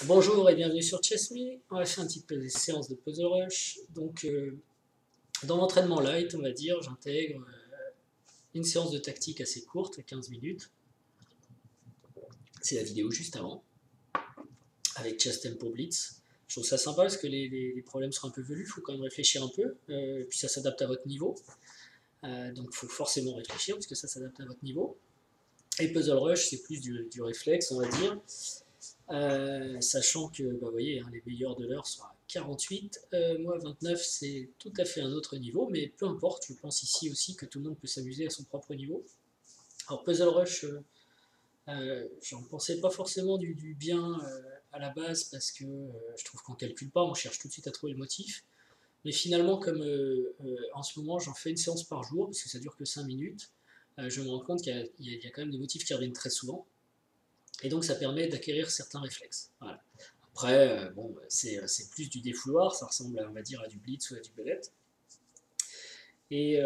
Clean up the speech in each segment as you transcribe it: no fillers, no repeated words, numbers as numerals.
Bonjour et bienvenue sur ChessMe. On va faire une petite séance de Puzzle Rush. Donc, dans l'entraînement light, on va dire, j'intègre une séance de tactique assez courte, 15 minutes. C'est la vidéo juste avant, avec Chess Tempo Blitz. Je trouve ça sympa parce que les problèmes sont un peu velus, il faut quand même réfléchir un peu, puis ça s'adapte à votre niveau. Donc, il faut forcément réfléchir parce que ça s'adapte à votre niveau. Et Puzzle Rush, c'est plus du réflexe, on va dire. Sachant que, vous voyez, les meilleurs de l'heure sont à 48, moi 29 c'est tout à fait un autre niveau, mais peu importe, je pense ici aussi que tout le monde peut s'amuser à son propre niveau. Alors Puzzle Rush, j'en pensais pas forcément du bien à la base, parce que je trouve qu'on calcule pas, on cherche tout de suite à trouver le motif, mais finalement comme en ce moment j'en fais une séance par jour, parce que ça dure que 5 minutes, je me rends compte qu'il y a quand même des motifs qui reviennent très souvent, et donc ça permet d'acquérir certains réflexes. Voilà. Après, bon, c'est plus du défouloir, ça ressemble, on va dire, à du blitz ou à du belette. Et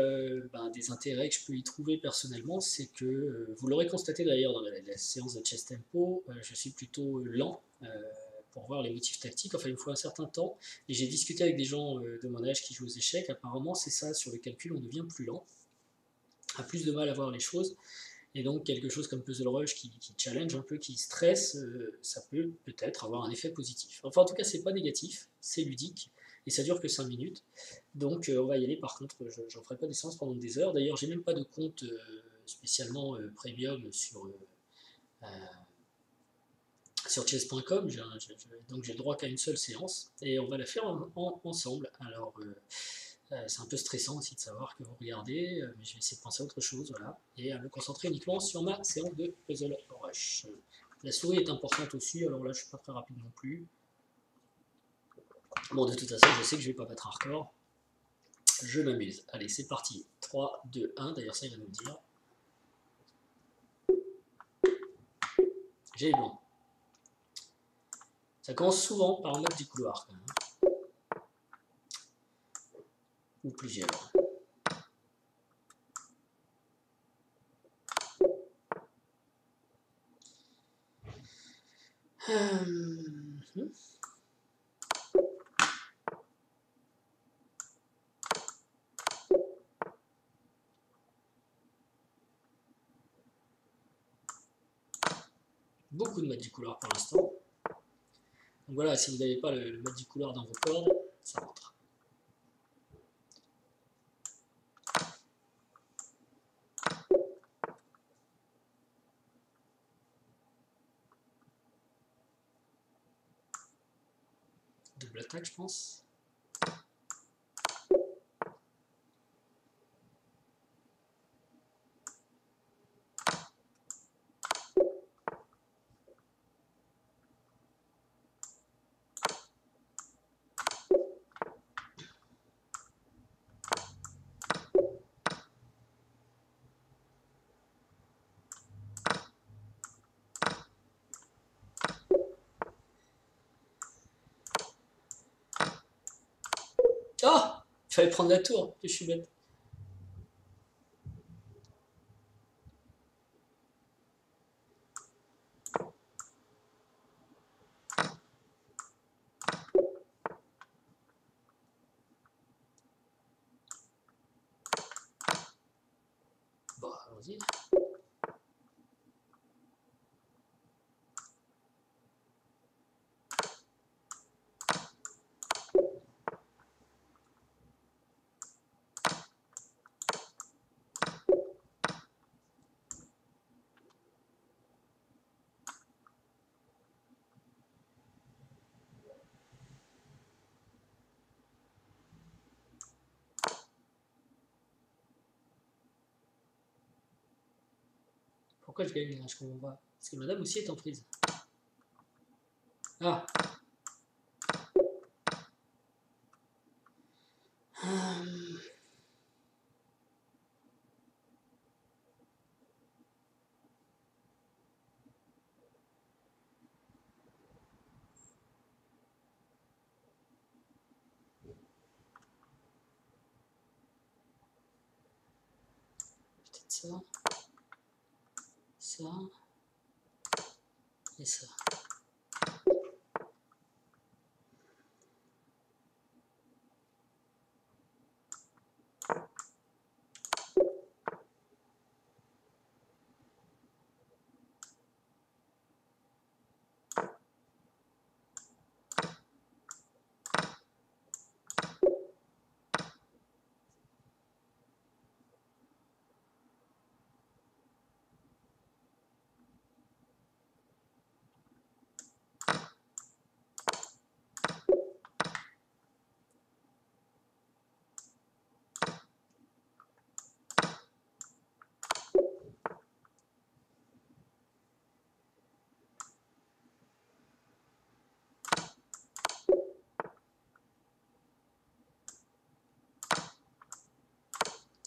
des intérêts que je peux y trouver personnellement, c'est que, vous l'aurez constaté d'ailleurs dans la séance de Chess Tempo, je suis plutôt lent pour voir les motifs tactiques, enfin il me faut un certain temps, et j'ai discuté avec des gens de mon âge qui jouent aux échecs, apparemment c'est ça, sur le calcul on devient plus lent, a plus de mal à voir les choses. Et donc quelque chose comme Puzzle Rush qui challenge un peu, qui stresse, ça peut peut-être avoir un effet positif. Enfin en tout cas c'est pas négatif, c'est ludique, et ça dure que 5 minutes. Donc on va y aller. Par contre, j'en ferai pas des séances pendant des heures. D'ailleurs j'ai même pas de compte spécialement premium sur chess.com, donc j'ai le droit qu'à une seule séance, et on va la faire ensemble. Alors c'est un peu stressant aussi de savoir que vous regardez, mais je vais essayer de penser à autre chose, voilà, et à me concentrer uniquement sur ma séance de Puzzle Rush. La souris est importante aussi, alors là je suis pas très rapide non plus. Bon, de toute façon je sais que je vais pas battre un record, je m'amuse. Allez, c'est parti, 3, 2, 1, d'ailleurs ça il va nous le dire. J'ai les blancs. Ça commence souvent par un mode du couloir quand même, ou plusieurs. Beaucoup de modes du couloir pour l'instant. Donc voilà, si vous n'avez pas le mode du couloir dans vos cordes, ça rentre. Double attaque, je pense. Oh, il fallait prendre la tour, que je suis bête. Bon, allons-y. Pourquoi je gagne là? Je comprends pas. Parce que madame aussi est en prise. Ah. Peut-être ça. Ça. Et ça.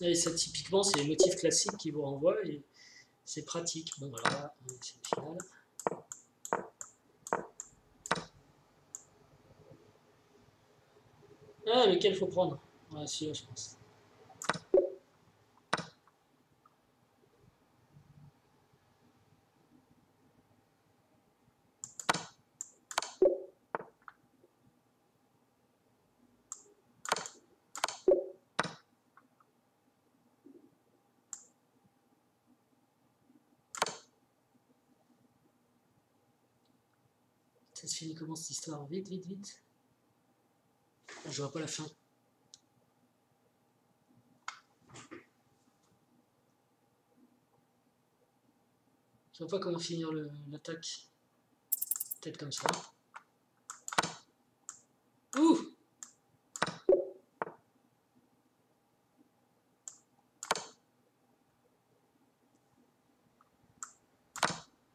Et ça, typiquement, c'est les motifs classiques qui vous renvoient et c'est pratique. Bon, voilà, c'est le final. Ah, lequel faut prendre? Ouais, celui-là, je pense. Ça se finit comment cette histoire? Vite, vite, vite. Je vois pas la fin. Je vois pas comment finir l'attaque. Peut-être comme ça. Ouh!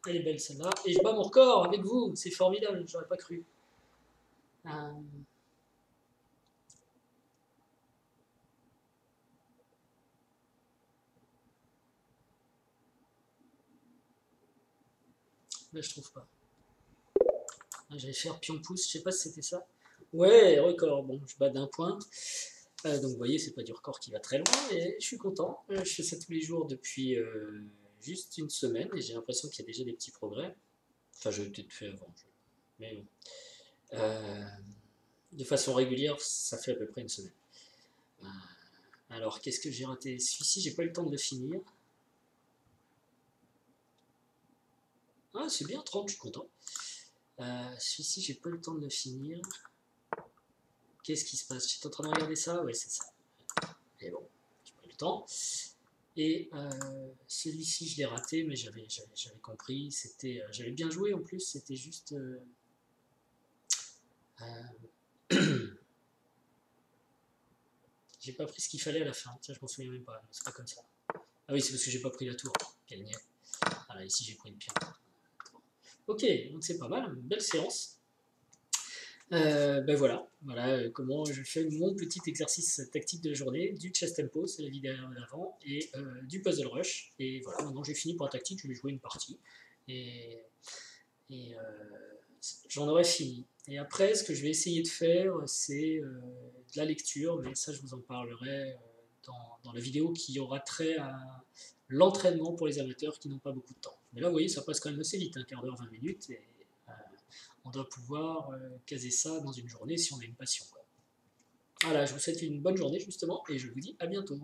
Elle est belle celle-là. Et je bats mon record avec vous. C'est formidable, j'aurais pas cru. Euh, Là, je trouve pas. Ah, j'allais faire pion-pouce, je sais pas si c'était ça. Ouais, record. Bon, je bats d'un point. Donc vous voyez, c'est pas du record qui va très loin, et je suis content. Je fais ça tous les jours depuis juste une semaine et j'ai l'impression qu'il y a déjà des petits progrès. Enfin, je l'ai peut-être fait avant, mais bon. Euh, de façon régulière, ça fait à peu près une semaine. Euh, alors, qu'est-ce que j'ai raté? Celui-ci, j'ai pas eu le temps de le finir. Ah, c'est bien, 30, je suis content. Celui-ci, j'ai pas eu le temps de le finir. Qu'est-ce qui se passe? J'étais en train de regarder ça? Ouais, c'est ça. Mais bon, j'ai pas eu le temps. Et celui-ci, je l'ai raté, mais j'avais compris. J'avais bien joué en plus. C'était juste. J'ai pas pris ce qu'il fallait à la fin. Tiens, je m'en souviens même pas. C'est pas comme ça. Ah oui, c'est parce que j'ai pas pris la tour. Quel niais. Voilà, ici j'ai pris une pierre. Ok, donc c'est pas mal. Une belle séance. Ben voilà, comment je fais mon petit exercice tactique de la journée, du chess tempo, c'est la vidéo d'avant, et du puzzle rush. Et voilà, maintenant j'ai fini pour la tactique, je vais jouer une partie. Et, et j'en aurai fini. Et après, ce que je vais essayer de faire, c'est de la lecture, mais ça je vous en parlerai dans la vidéo qui aura trait à l'entraînement pour les amateurs qui n'ont pas beaucoup de temps. Mais là, vous voyez, ça passe quand même assez vite, un quart d'heure, 20 minutes, et euh, on doit pouvoir caser ça dans une journée si on a une passion, quoi. Voilà, je vous souhaite une bonne journée justement, et je vous dis à bientôt.